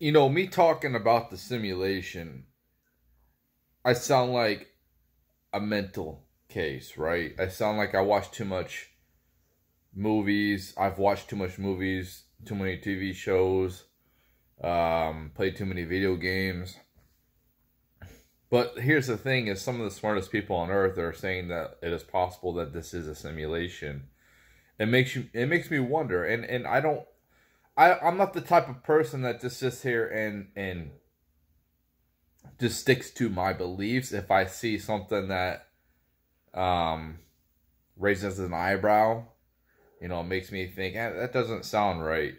Me talking about the simulation, I sound like a mental case, right? I sound like I watch too much movies. I've watched too much movies, too many TV shows, played too many video games. But here's the thing: is some of the smartest people on earth are saying that it is possible that this is a simulation. It makes me wonder, and I'm not the type of person that just sits here and just sticks to my beliefs. If I see something that raises an eyebrow, makes me think, that doesn't sound right,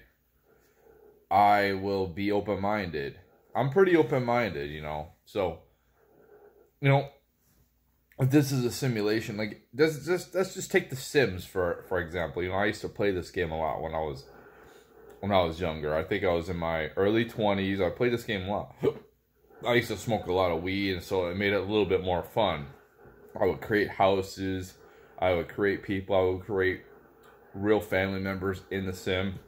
I will be open-minded. I'm pretty open-minded. So, if this is a simulation, like, let's just take The Sims for example. I used to play this game a lot when I was younger. I think I was in my early 20s. I played this game a lot. I used to smoke a lot of weed, and so it made it a little bit more fun. I would create houses. I would create people. I would create real family members in the sim.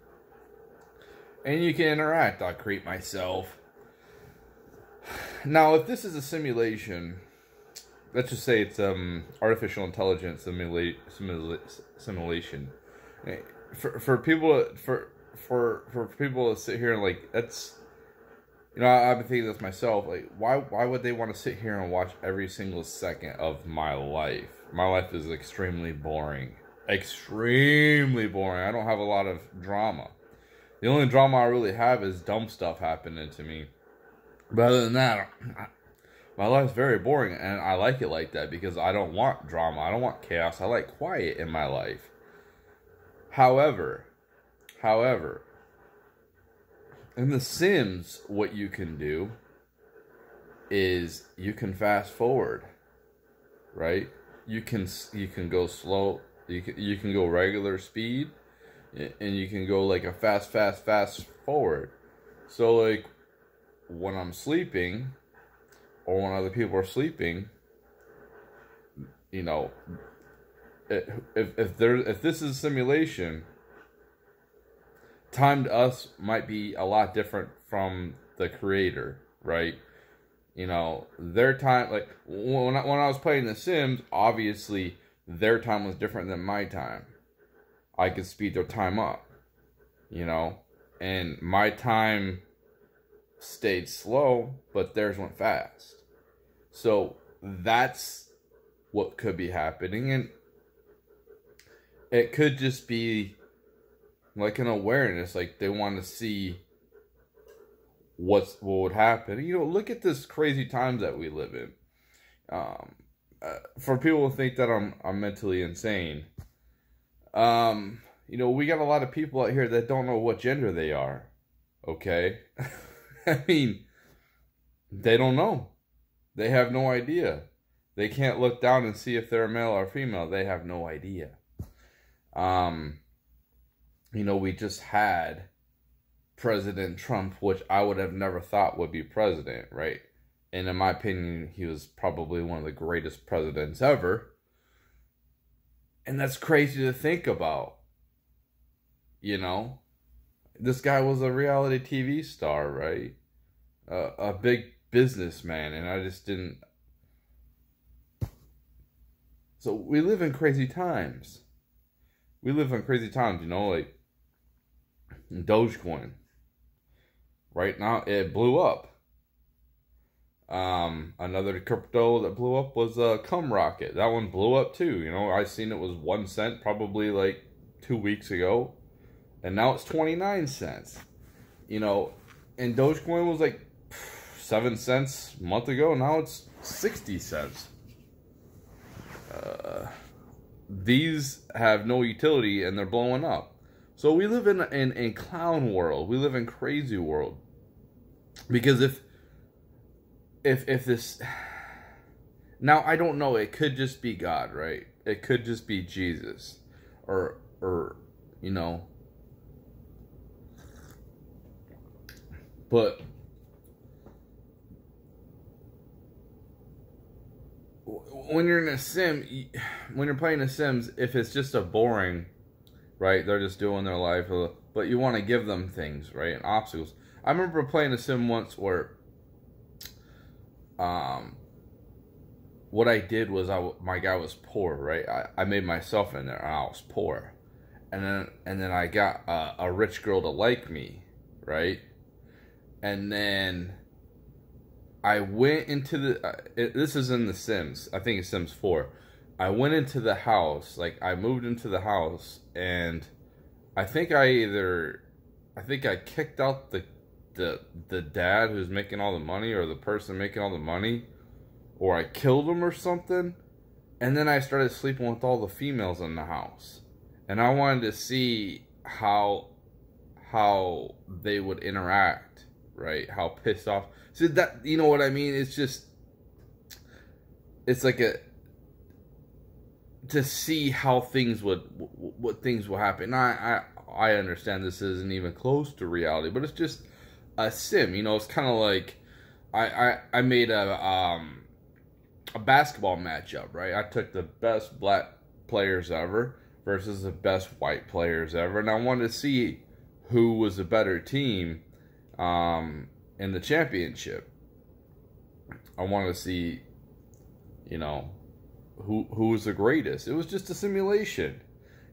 And you can interact. I'll create myself. Now, if this is a simulation, let's just say it's artificial intelligence simulation. For people to sit here and, like, that's, I've been thinking this myself. Like, why would they want to sit here and watch every single second of my life? My life is extremely boring. Extremely boring. I don't have a lot of drama. The only drama I really have is dumb stuff happening to me. But other than that, my life's very boring, and I like it like that because I don't want drama. I don't want chaos. I like quiet in my life. However, in The Sims, what you can do is you can fast forward, right? You can go slow. You can go regular speed, and you can go like a fast forward. So, like, when I'm sleeping, or when other people are sleeping, if this is a simulation, time to us might be a lot different from the creator, right? Their time, like, when I was playing The Sims, obviously their time was different than my time. I could speed their time up, and my time stayed slow, but theirs went fast. So that's what could be happening, and it could just be like an awareness, like they want to see what would happen. Look at this crazy times that we live in. For people to think that I'm mentally insane, we got a lot of people out here that don't know what gender they are. Okay, I mean, they don't know. They have no idea. They can't look down and see if they're male or female. They have no idea. We just had President Trump, which I would have never thought would be president, right? And in my opinion, he was probably one of the greatest presidents ever. And that's crazy to think about. This guy was a reality TV star, right? A big businessman, and I just didn't. So we live in crazy times. Like Dogecoin. Right now, it blew up. Another crypto that blew up was Cumrocket. That one blew up too. I seen it was 1 cent probably like 2 weeks ago, and now it's 29 cents. And Dogecoin was like 7 cents a month ago. Now it's 60 cents. These have no utility, and they're blowing up. So we live in clown world. We live in crazy world. Because if this, now I don't know, it could just be God, right? It could just be Jesus, or but when you're in a sim, when you're playing The Sims, if it's just a boring, right, they're just doing their life, but you want to give them things, right, and obstacles. I remember playing a sim once where, what I did was my guy was poor, right? I made myself in there, and I was poor, and then I got a rich girl to like me, right? And then I went into this is in The Sims. I think it's Sims 4. I went into the house, like I moved into the house, and I think I kicked out the dad who's making all the money, or the person making all the money, or I killed him or something. And then I started sleeping with all the females in the house. And I wanted to see how they would interact, right? How pissed off. So that, you know what I mean? It's like to see how things what things will happen. I understand this isn't even close to reality, but it's just a sim, you know. It's kind of like I made a basketball matchup, right? I took the best black players ever versus the best white players ever, and I wanted to see who was a better team in the championship. I wanted to see, you know, who was the greatest. It was just a simulation,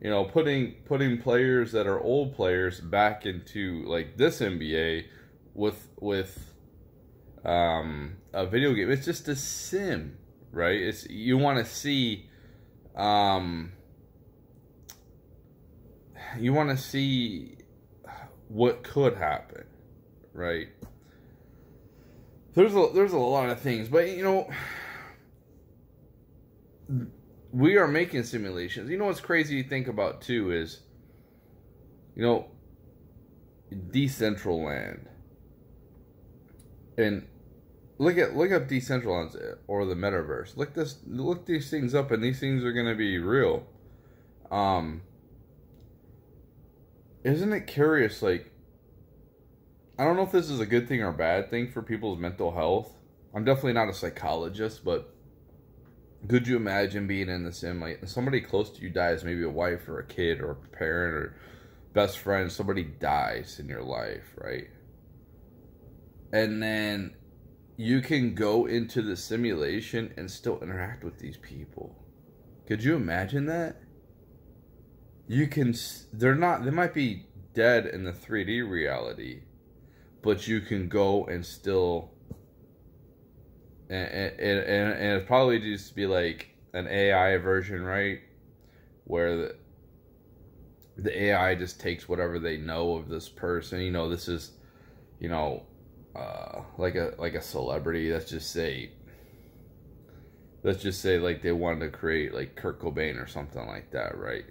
you know, putting players that are old players back into like this NBA with a video game. It's just a sim, right? It's, you want to see what could happen, right? There's a lot of things, but you know, we are making simulations. You know what's crazy to think about too is, you know, Decentraland. And look up Decentraland or the metaverse. Look these things up, and these things are gonna be real. Isn't it curious? Like, I don't know if this is a good thing or a bad thing for people's mental health. I'm definitely not a psychologist, but could you imagine being in the sim, like somebody close to you dies, maybe a wife or a kid or a parent or best friend, somebody dies in your life, right? And then you can go into the simulation and still interact with these people. Could you imagine that? You can, they might be dead in the 3D reality, but you can go and still, and it'd probably just be like an AI version, right? Where the AI just takes whatever they know of this person. You know, this is, you know, like a celebrity. Let's just say like they wanted to create like Kurt Cobain or something like that, right?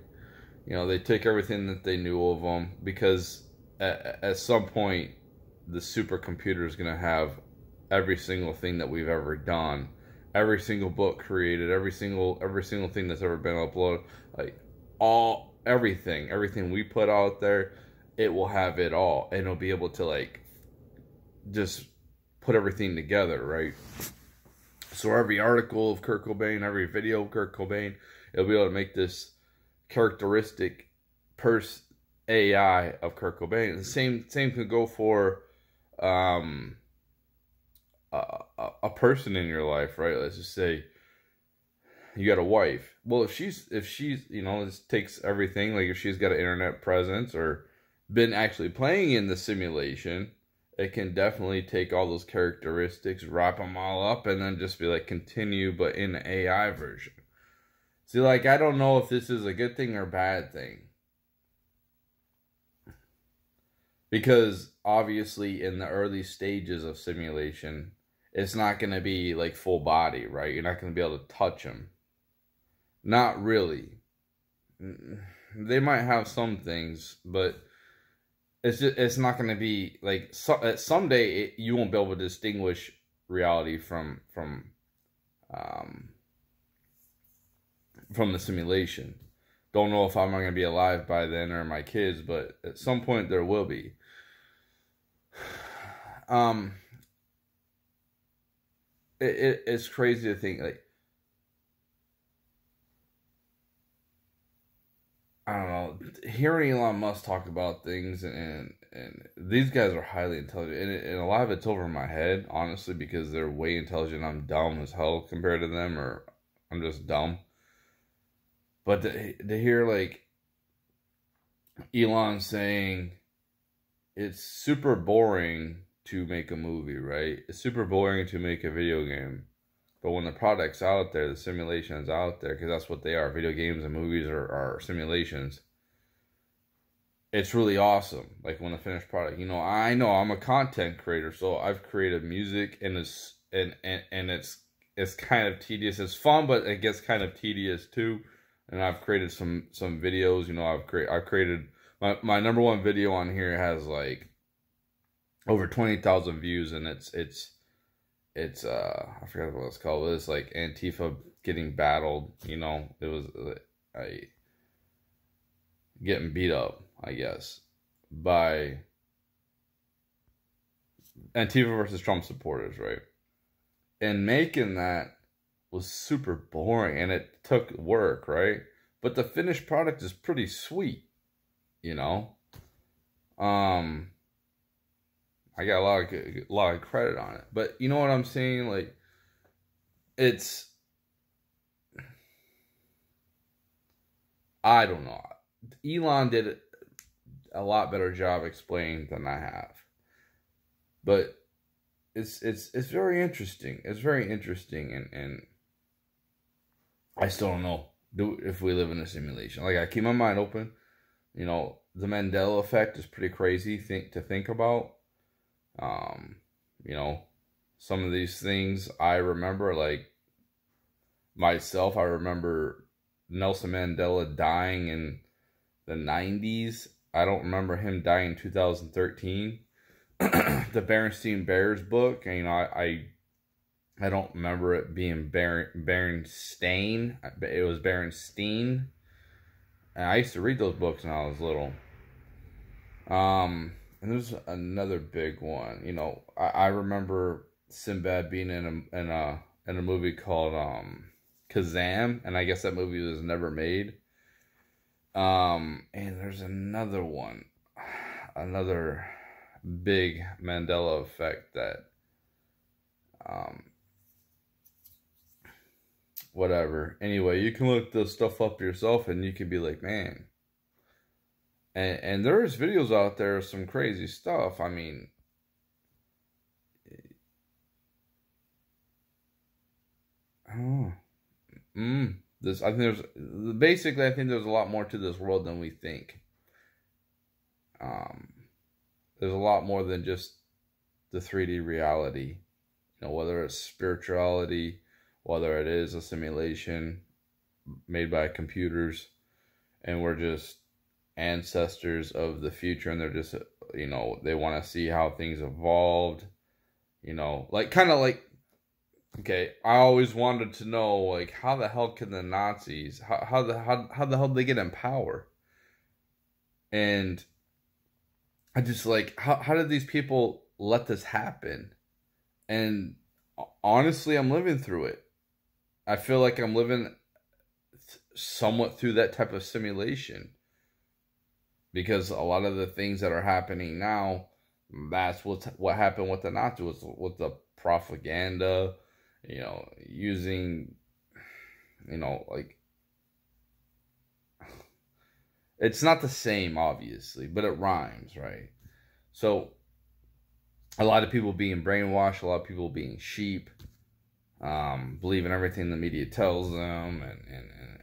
You know, they take everything that they knew of him, because at some point the supercomputer is going to have every single thing that we've ever done, every single book created, every single thing that's ever been uploaded, like everything we put out there, it will have it all, and it'll be able to like just put everything together, right? So every article of Kurt Cobain, every video of Kurt Cobain, it'll be able to make this characteristic AI of Kurt Cobain. The same could go for a person in your life, right? Let's just say you got a wife. Well, if she's you know, this takes everything, like if she's got an internet presence or been actually playing in the simulation, it can definitely take all those characteristics, wrap them all up, and then just be like continue, but in the AI version. See, like, I don't know if this is a good thing or bad thing, because obviously in the early stages of simulation, it's not going to be like full body, right? You're not going to be able to touch them. Not really. They might have some things, but it's not going to be like someday you won't be able to distinguish reality from the simulation. Don't know if I'm going to be alive by then or my kids, but at some point there will be. It's crazy to think, like, I don't know. hearing Elon Musk talk about things, and these guys are highly intelligent, and a lot of it's over my head, honestly, because they're way intelligent. I'm dumb as hell compared to them, or I'm just dumb. But to hear like Elon saying it's super boring to make a movie, right? It's super boring to make a video game. But when the product's out there, the simulation's out there, because that's what they are. Video games and movies are simulations. It's really awesome. Like when the finished product, I know I'm a content creator, so I've created music, and it's kind of tedious. It's fun, but it gets kind of tedious too. And I've created some videos. I've created my number one video on here has like over 20,000 views, and it's I forgot what it's called. It was like Antifa getting battled. It was getting beat up, I guess, by Antifa versus Trump supporters, right? And making that was super boring, and it took work, right? But the finished product is pretty sweet, I got a lot of credit on it. But you know what I'm saying? Like, I don't know. Elon did a lot better job explaining than I have. But it's very interesting. It's very interesting, and I still don't know if we live in a simulation. Like, I keep my mind open. The Mandela effect is pretty crazy to think about. Some of these things I remember, like myself, I remember Nelson Mandela dying in the 90s. I don't remember him dying in 2013. The Berenstain Bears book, I don't remember it being Berenstain. It was Berenstein. And I used to read those books when I was little. And there's another big one. I remember Sinbad being in a movie called Kazam, and I guess that movie was never made. And there's another one, another big Mandela effect that whatever. Anyway, you can look this stuff up yourself, and you can be like, man. And there's videos out there of some crazy stuff. I mean, I don't know. I think there's a lot more to this world than we think. There's a lot more than just the 3D reality. Whether it's spirituality, whether it is a simulation made by computers, and we're just ancestors of the future, and they're just they want to see how things evolved, okay, I always wanted to know, like, how the hell can the Nazis, how the hell did they get in power? And I just, like, how did these people let this happen? And honestly, I'm living through it. I feel like I'm living somewhat through that type of simulation. Because a lot of the things that are happening now, that's what happened with the Nazis, with the propaganda, using, like, it's not the same, obviously, but it rhymes, right? So, a lot of people being brainwashed, a lot of people being sheep, believing everything the media tells them,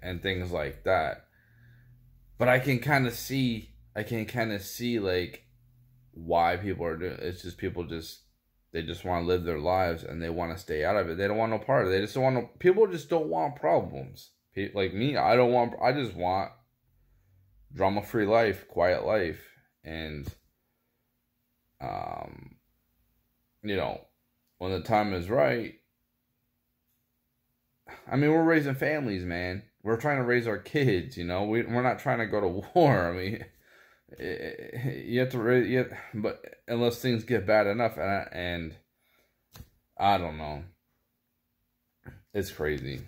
and things like that. But I can kind of see, like, why people are doing it. It's just they just want to live their lives, and they want to stay out of it. They don't want no part of it. People just don't want problems. Like me, I just want drama-free life, quiet life. And, when the time is right, I mean, we're raising families, man. We're trying to raise our kids, We're not trying to go to war. I mean, you have to raise, but unless things get bad enough, and I don't know. It's crazy.